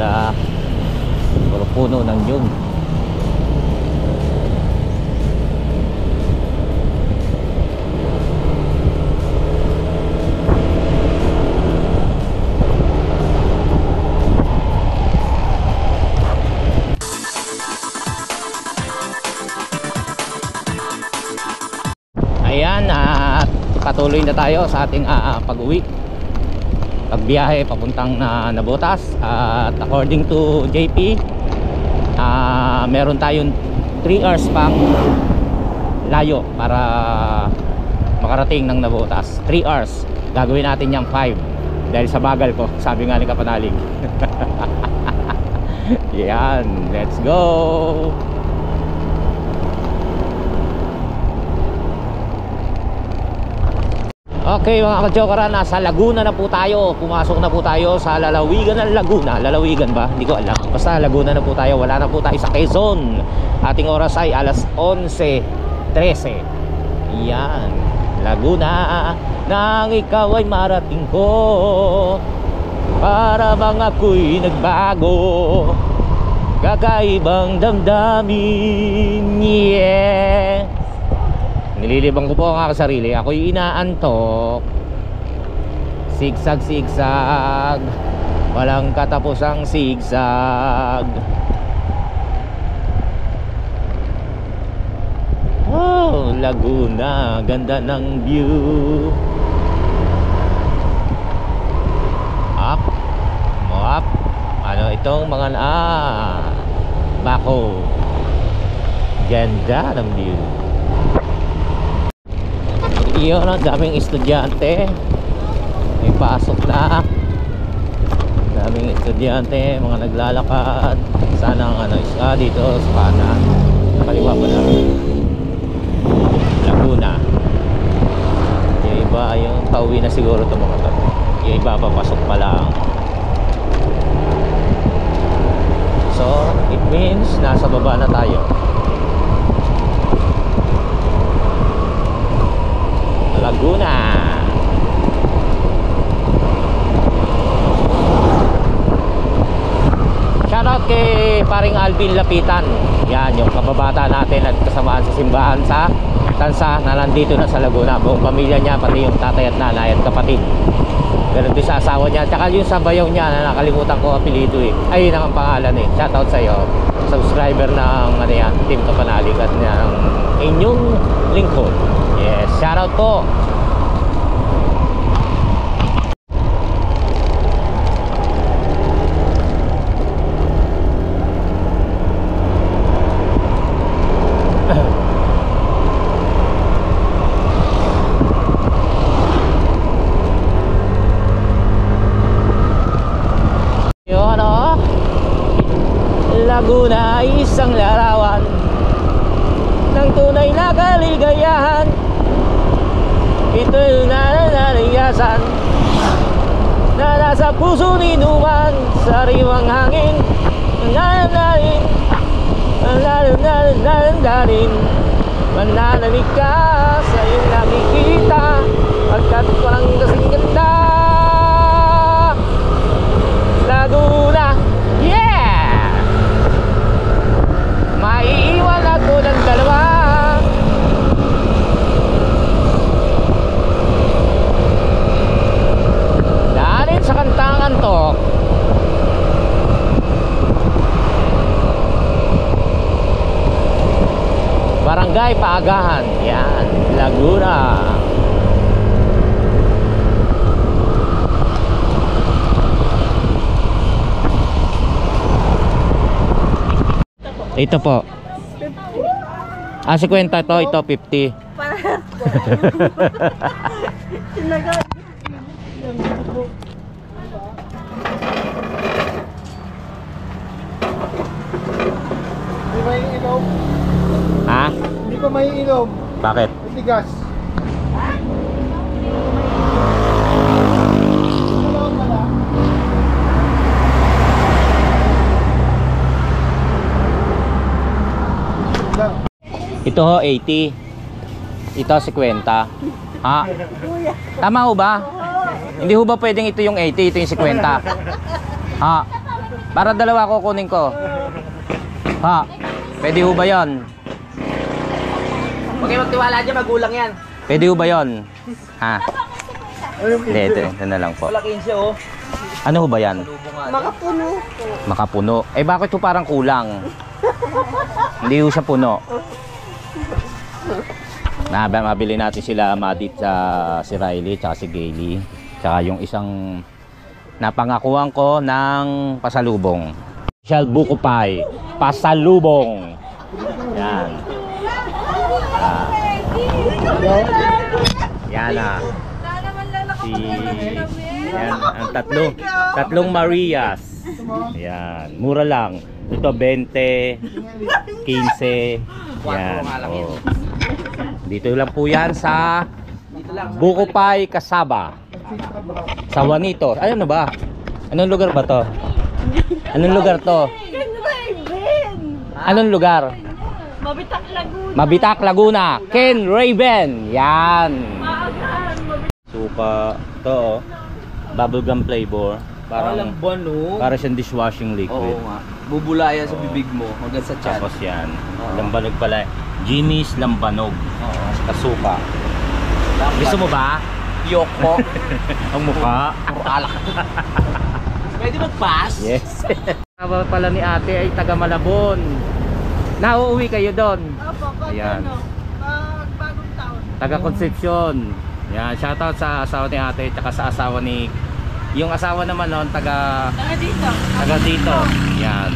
ganda. Puro puno ng nyug. Ayan, at patuloy na tayo sa ating pag-uwi, pagbiyahe papuntang Navotas. At according to JP, meron tayong 3 hours pang layo para makarating ng Navotas. 3 hours, gagawin natin yung 5 dahil sa bagal ko, sabi nga ni Kapanalig. Yan, let's go. Okay mga kajokaran, nasa Laguna na po tayo. Pumasok na po tayo sa lalawigan ng Laguna. Lalawigan ba? Hindi ko alam. Basta Laguna na po tayo. Wala na po tayo sa Quezon. Ating oras ay alas 11:13. Yan, Laguna, nang ikaw ay marating ko, para bang ako'y nagbago, kakaibang damdamin. Yeah, nililibang ko po ang aking sarili. Ako'y inaantok. Sigsag, sigsag, walang katapusang sigsag. Oh, Laguna, ganda ng view. Up, up. Ano itong mga Bako. Ganda ng view. Iyon, ang daming estudyante. May pasok na. Daming estudyante, mga naglalakad. Sana ang dito sa kanan. Kaliwa pa na. Laguna. Yung iba, yung pauwi na siguro itong mga to. Yung iba papasok pa lang. So, it means nasa baba na tayo. Laguna. Shoutout kay paring Alvin Lapitan. Yan, yung kababata natin at kasamaan sa simbahan sa Tansa na nandito na sa Laguna. Buong pamilya niya, pati yung tatay at nanay at kapatid. Ganun din sa asawa niya. Tsaka yung sa bayaw niya na nakalimutan ko apelido eh. Ay, yun ang pangalan eh. Shoutout sa'yo. Subscriber ng Team Kapanalig at ng inyong lingkod. Yes, shoutout po. Laguna, isang larawan ng tunay na kaligayahan. Ito'y nananayasan na nasa puso ni Numan, sariwang hangin, nananarin, nananarin, mananalig ka sa iyong nakikita, pagkat walang kasing ganda. Laguna, yeah! Maiiwan ako ng dalawa. Daanin sa kantang antok. Barangay Paagahan. Yan, Laguna. Ito po. 50 to, ito 50. Hindi maiinom. Ha? Hindi pa maiinom. Bakit? Tigas. Ito ho 80. Ito 50. Ha? Tama ho ba? Hindi ho ba pwedeng ito yung 80, ito yung 50? Ha? Para dalawa kukunin ko. Ha? Pwede ho ba yun? Huwag kayo magtiwala dyan, magulang yan. Pwede ho ba yun? Ha? Hindi, ito na lang po. Wala 15 oh. Ano ho ba yan? Makapuno. Makapuno. Eh bakit ho parang kulang? Hindi ho siya puno. Mabili natin sila Madit sa si Riley tsaka si Gailey. Tsaka yung isang napangakuan ko ng pasalubong. Special buko pie. Pasalubong. Yan. Yan ah. Yan, ang tatlong Marias. Yan, mura lang. Ito 20, 15. Yan. Oh. Dito lang po yan sa Buko Pie, Kasaba. Sa Juanito. Ano ba? Anong lugar ba to? Anong lugar to? Anong lugar? Mabitak Laguna. Mabitak, Laguna. Ken Raven. Yan. Suka. Ito oh. Bubblegum flavor. Parang buwan no. Para siyang dishwashing liquid. Oo nga. Bubula yan sa bibig mo hanggang sa tiyan. Tapos yan. Oo. Lambanog pala. Jimmy's Lambanog. Oo. Kasuka. Gusto mo ba? Yoko. Ang mukha. Puro alak. Pwede mag-pass? Yes. Tawag pala ni ate ay taga Malabon. Nauuwi kayo doon. Opo, pag Ayan. ano, pag bagong taon. Taga Concepcion. Yan, shoutout sa asawa ni ate tsaka sa asawa ni yung asawa naman noon taga dito. Yan.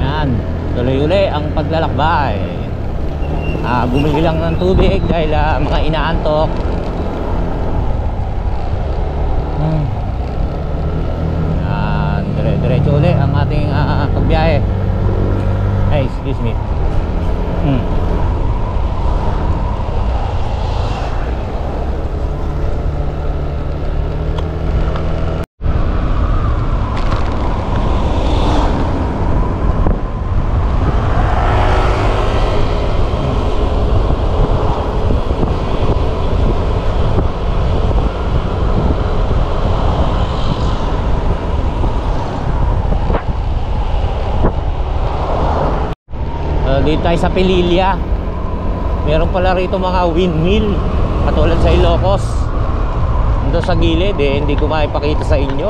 Yan, tuloy uli ang paglalakbay. Bumili lang ng tubig dahil mga inaantok. Yan, diretso uli ang ating pagbiyahe. Ay, excuse me. Dito tayo sa Pililya. Meron pala rito mga windmill katulad sa Ilocos. Doon sa gilid hindi ko maipakita sa inyo.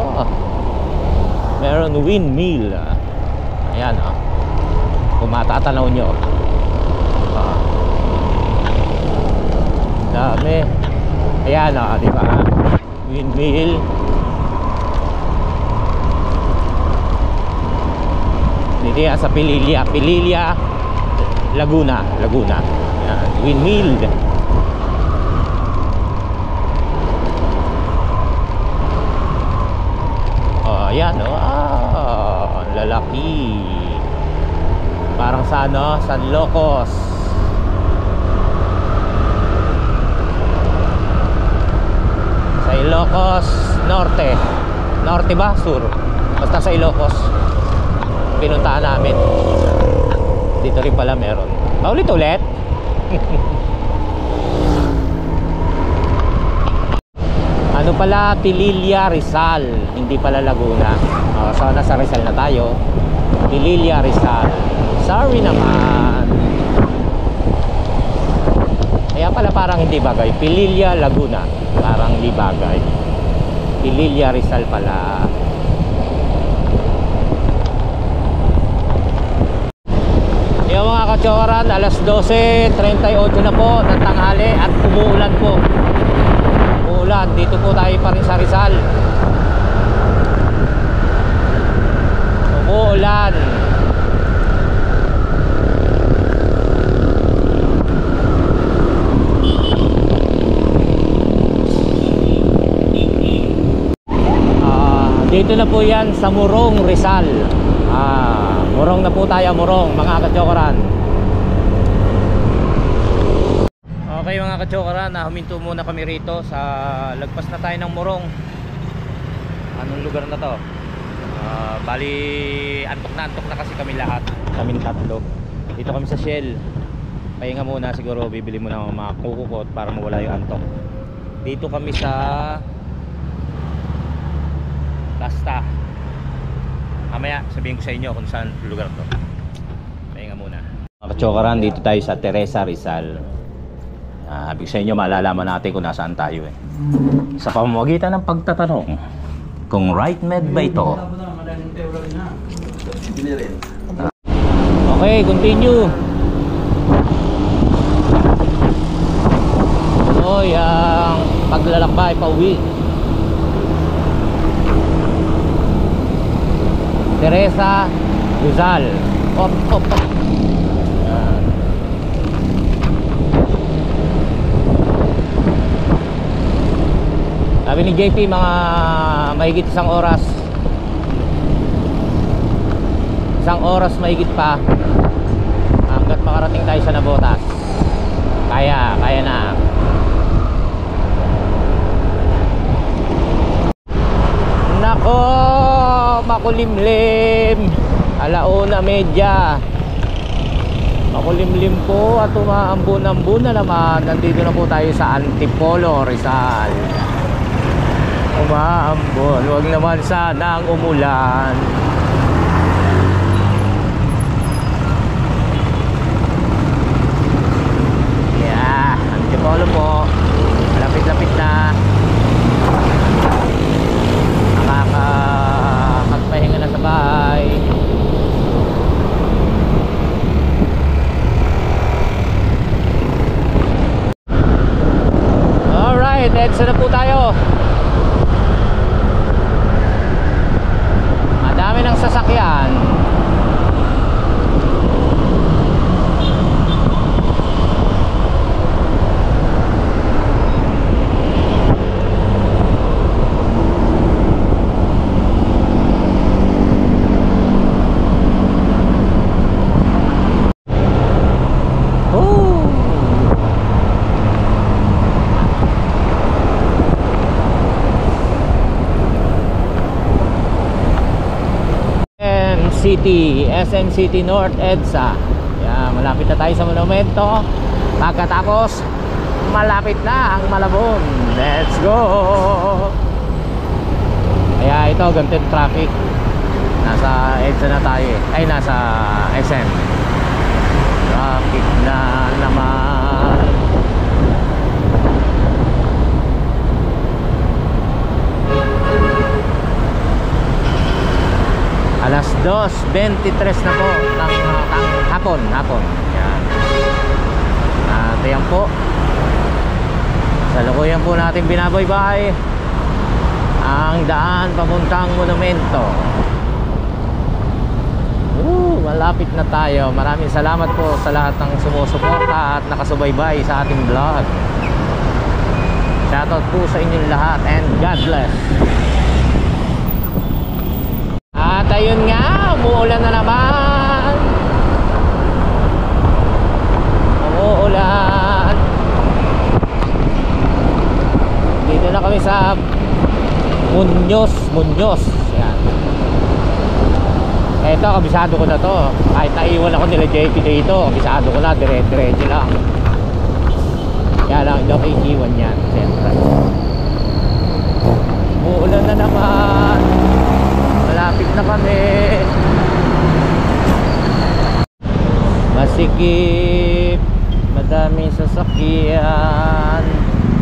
Meron windmill. Ayan kung matatanaw nyo. Dami. Ayan di ba? Windmill. Dito yan sa Pililya. Laguna. Yan, windmill. Ayan ang lalaki. Parang sa San Locos. Sa Ilocos Norte. Norte ba? Sur. Basta sa Ilocos pinuntahan namin. Dito rin pala meron. Ulit-ulit. Ano pala? Pililya, Rizal. Hindi pala Laguna. So nasa Rizal na tayo. Pililya, Rizal. Sorry naman. Kaya pala parang hindi bagay. Pililya, Laguna. Parang hindi bagay. Pililya, Rizal pala. Yung mga katsoran, alas 12:38 na po ng tanghali at umuulan po. Umuulan, dito po tayo pa rin sa Rizal. Umuulan. Dito na po yan sa Morong, Rizal. Morong na po tayo, Morong, mga katsokoran. Okay mga katsokoran, huminto muna kami rito sa lagpas na tayo ng Morong. Anong lugar na to? Bali antok na kasi kami lahat. Kaming tatlo. Dito kami sa Shell. Pahinga muna siguro, bibili muna ng mga kukukot para mawala yung antok. Dito kami sa Basta. Mamaya sabihin ko sa inyo kung saan lugar to. Pahinga muna. Mga kachokaran, dito tayo sa Teresa Rizal. Ibig sa inyo malalaman natin kung nasaan tayo eh. Sa pamamagitan ng pagtatanong kung right med ba ito. Okay, continue. Tuloy ang paglalakbay pa uwi. Teresa Rizal. Op. Yan. Sabi ni JP, mga mahigit isang oras mahigit pa hanggat makarating tayo sa Navotas. Kaya na. Nako, makulimlim. 1:30. Makulimlim po at umaambon-ambon na naman. Nandito na po tayo sa Antipolo, Rizal. Umaambon. Huwag naman sanang umulan. Yeah, Antipolo po. Lapit-lapit na. Nakakapagpahinga na sa bahay. Alright, EDSA na po tayo. Madami ng sasakyan. SM City North EDSA. Yan, malapit na tayo sa monumento. Pagkatapos malapit na ang Malabon. Let's go. Kaya ito, ganito yung traffic. Nasa EDSA na tayo eh. Ay, nasa SM. Traffic na naman. Alas 2:23 na po ng hapon. Yan. At yan po. Salukuyan po natin binabaybay ang daan papuntang monumento. Malapit na tayo. Maraming salamat po sa lahat ng sumusuporta at nakasubaybay sa ating vlog. Shoutout po sa inyong lahat and God bless. At ayun nga, umuulan na naman. Umuulan. Dito na kami sa Muñoz. Yan. Eto, kabisado ko na to. Kahit naiwan ako nila JP dito, kabisado ko na, dire-diretso lang. Kaya lang, hindi ako iiwan yan. Siyempre. Umuulan na naman. Malapit na kami. Masikip. Madaming sasakyan.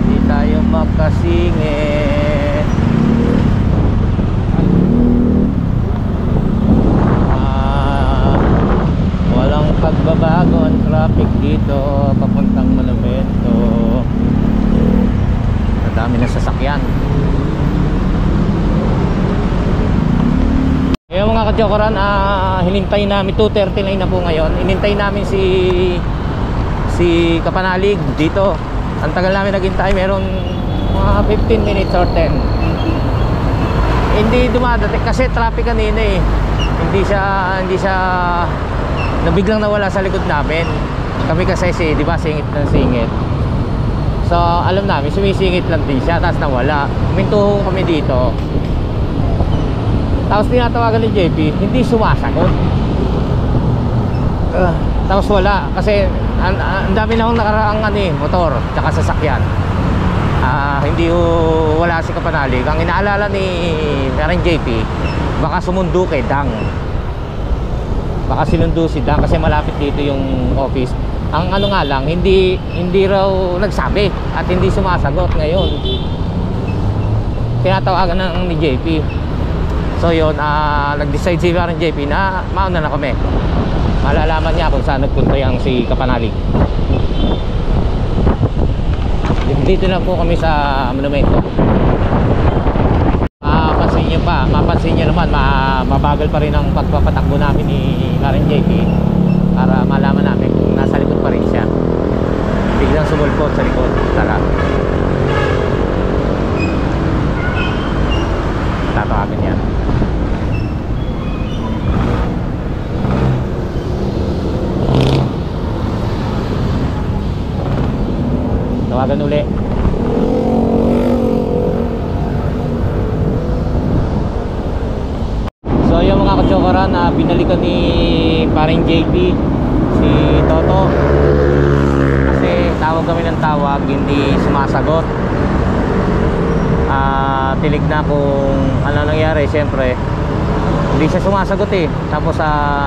Hindi tayo makasingit. Walang pagbabago ang traffic dito papuntang monumento. Madami na sasakyan. Yung mga kajokoran, hinintay namin 2:39 na po ngayon. Hinintay namin si Kapanalig dito. Ang tagal namin naghintay, meron mga 15 minutes or 10. Hindi dumadating kasi traffic kanina eh. Hindi siya nabiglang nawala sa likod namin. Kami kasi di ba, singit ng singit. So alam namin, sumisingit lang din siya, tapos nawala. Minto kami dito. Tapos tinatawagan ni JP, hindi sumasagot. Tapos wala, kasi ang dami na akong nakaraang motor, tsaka sasakyan. Hindi wala si Kapanalig. Ang inaalala ni Karen JP, baka sumundo kay Dang. Baka sinundo si Dang kasi malapit dito yung office. Ang ano nga lang, hindi raw nagsabi at hindi sumasagot ngayon. Tinatawagan ng ni JP. So yun, nag-decide si Karen JP na mauna na kami. Malalaman niya kung saan nagpunta yung si Kapanalig. Dito na po kami sa monumento. Mapansin nyo naman, mabagal pa rin ang pagpapatakbo namin ni Karen JP para malaman namin kung nasa likod pa rin siya. Biglang sumulpot sa likod. Tara, tatawagin niya. Tawagan uli. So yung mga kachokaran na binalikan ni paring JP si Toto kasi tawag kami ng tawag, hindi sumasagot. Tilig na kung ano nangyari. Siyempre hindi siya sumasagot eh. Tapos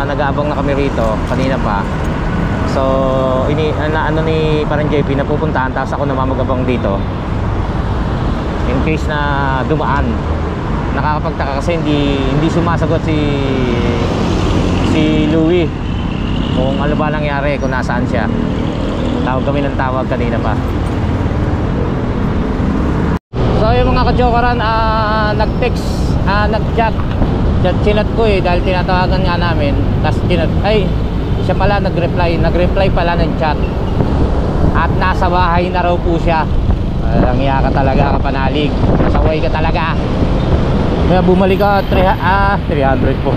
nag-aabang na kami rito kanina pa. So ano ni parang JP na pupuntahan, tapos ako namamagabang dito in case na dumaan. Nakakapagtaka kasi hindi sumasagot si Louie kung ano ba nangyari, kung nasaan siya. Tawag kami ng tawag kanina pa. So yung mga kajokaran, nag-text, nag-chat chinat ko eh, dahil tinatawagan nga namin. Tapos siya pala nag-reply pala ng chat at nasa bahay na raw po siya. Walang iya ka talaga, Kapanalig. Nasaway ka talaga. Kaya bumalik ka 300 po.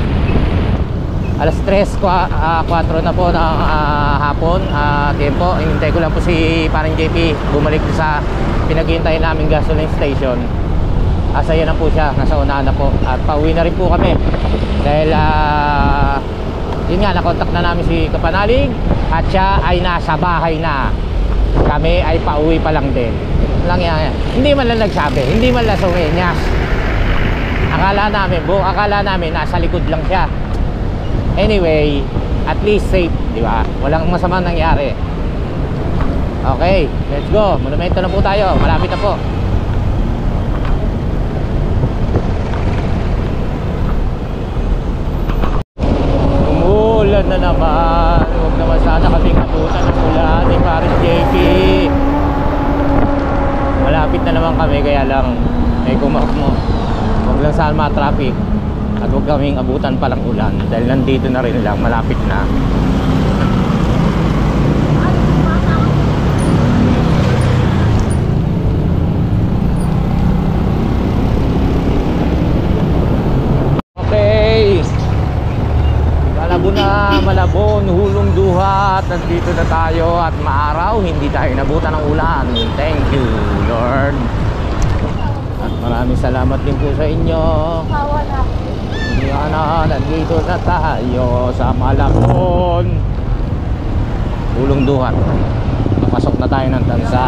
Alas 3:04 na po ng hapon, tempo. Hinintay ko lang po si parang JP bumalik sa pinaghihintay namin gasoline station. Asaya na po siya, nasa unahan na po. At pauwi na rin po kami dahil yun nga, nakontak na namin si Kapanalig at siya ay nasa bahay na. Kami ay pauwi pa lang din. Lang yan. Hindi man lang nagsabi, hindi man lang suminyas. Akala namin nasa likod lang siya. Anyway, at least safe, di ba? Walang masamang nangyari. Okay, let's go. Monumento na po tayo. Malapit na po. Umulan na naman. Huwag naman sana kaming abutan ng ulan ni Paris JP. Malapit na naman kami, kaya lang may kumakmo. Huwag lang sana ma-traffic at huwag kaming abutan palang ulan dahil nandito na rin lang, malapit na. Okay, Malabon, Hulong Duhat, nandito na tayo at maaraw, hindi tayo nabutan ng ulan. Thank you, Lord. At maraming salamat din po sa inyo. Nandito na tayo sa Malabon, Hulong Duhat. Napasok na tayo ng Tansa.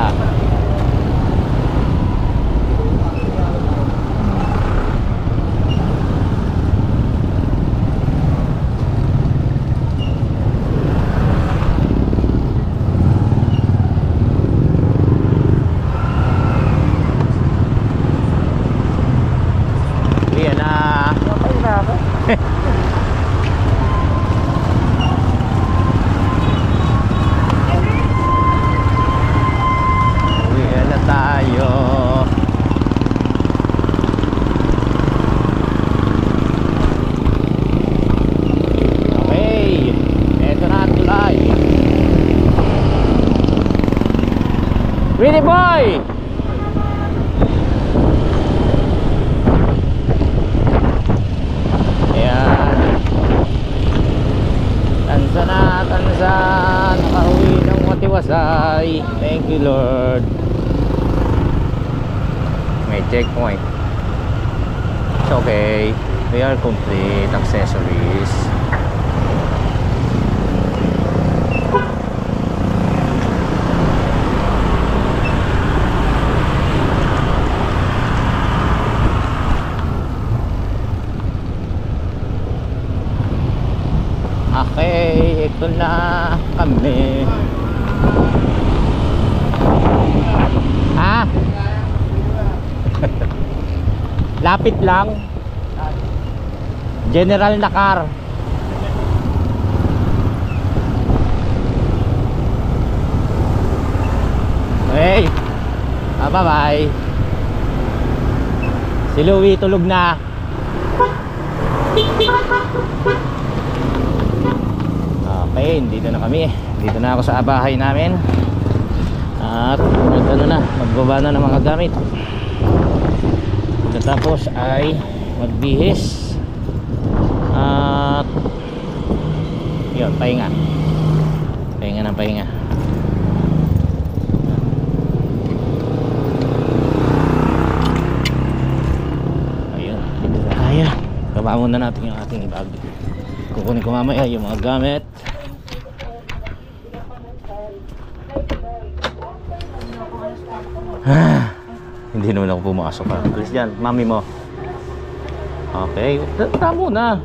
Willie boy! Ayan. Tansa na, tansa. Nakauwi ng matiwasay. Thank you, Lord. May checkpoint. It's okay. We are complete accessories. Nandito na kami. Ha? Lapit lang. General na car. Hey. Bye-bye. Si Louie tulog na. Okay, dito na kami. Dito na ako sa bahay namin. At ano na, magbaba na ng mga gamit. Tapos ay magbihis. At yun, pahinga. Pahinga ng pahinga. Ayun, dito na kaya. Baba muna natin yung ating bag. Kukunin ko mamaya yung mga gamit. Hindi naman ako pumasok ha. Alis dyan, mami mo. Okay, tamo na.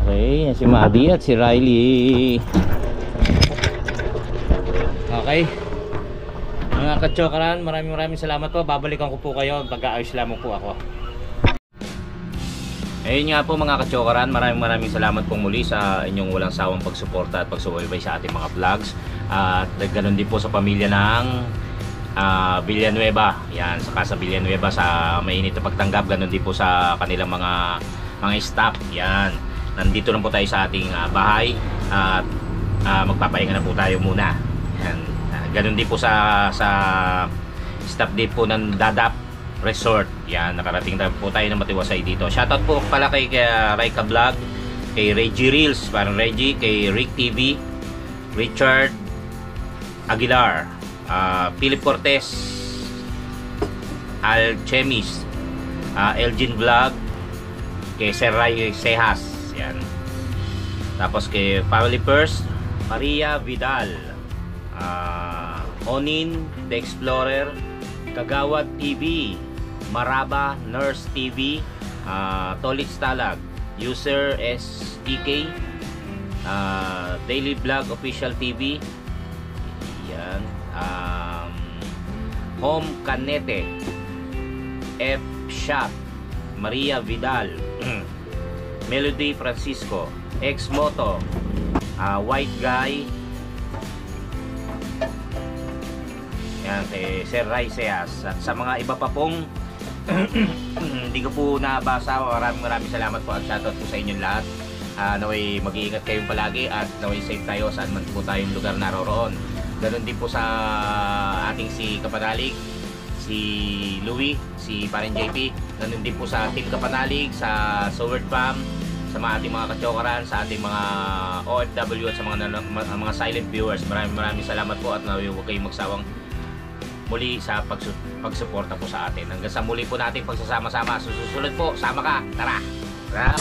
Okay, si Maddie at si Riley. Okay. Mga katsokaran, maraming salamat po. Babalikan ko po kayo. Pag-aayos lamang po ako. Ayun nga po mga katsokaran, maraming salamat po muli sa inyong walang sawang pagsuporta at pagsubaybay sa ating mga vlogs. At ganoon din po sa pamilya ng Villanueva. Yan, saka sa Villanueva sa mainit na pagtanggap, ganoon din po sa kanilang mga staff. Yan. Nandito lang po tayo sa ating bahay at magpapahinga na po tayo muna. Yan. Ganoon din po sa staff din po ng Dadap Resort. Yan, nakarating na po tayo ng matiwasay dito. Shoutout po pala kay Raika Vlog, kay Reggie Reels, parang Reggie, kay Rick TV, Richard Aguilar, Philip Cortez, Alchemis, Elgin Vlog, kay Sir Ray Sejas. Yan. Tapos kay Family First, Maria Vidal, Onin The Explorer, Kagawad TV, Maraba Nurse TV, Tolit Stalag, User SDK, Daily Vlog Official TV. Yan. Home Canete, F Shop, Maria Vidal, Melody Francisco, X Moto, White Guy. Yan, kay Sir Raiseas. At sa mga iba pa pong hindi ko po nabasa, maraming salamat po at shoutout po sa inyong lahat. Naway mag-iingat kayong palagi at naway safe tayo saan man po tayong lugar naroroon. Ganon din po sa ating si Kapanalig, si Louie, si Parin JP. Ganon din po sa Team Kapanalig, sa Soward Farm, sa ating mga katsokaran, sa ating mga OFW at sa mga silent viewers. Maraming salamat po at huwag kayong magsawang muli sa pagsuporta po sa atin. Hanggang sa muli po natin pagsasama-sama. Susunod po, sama ka. Tara! Tara!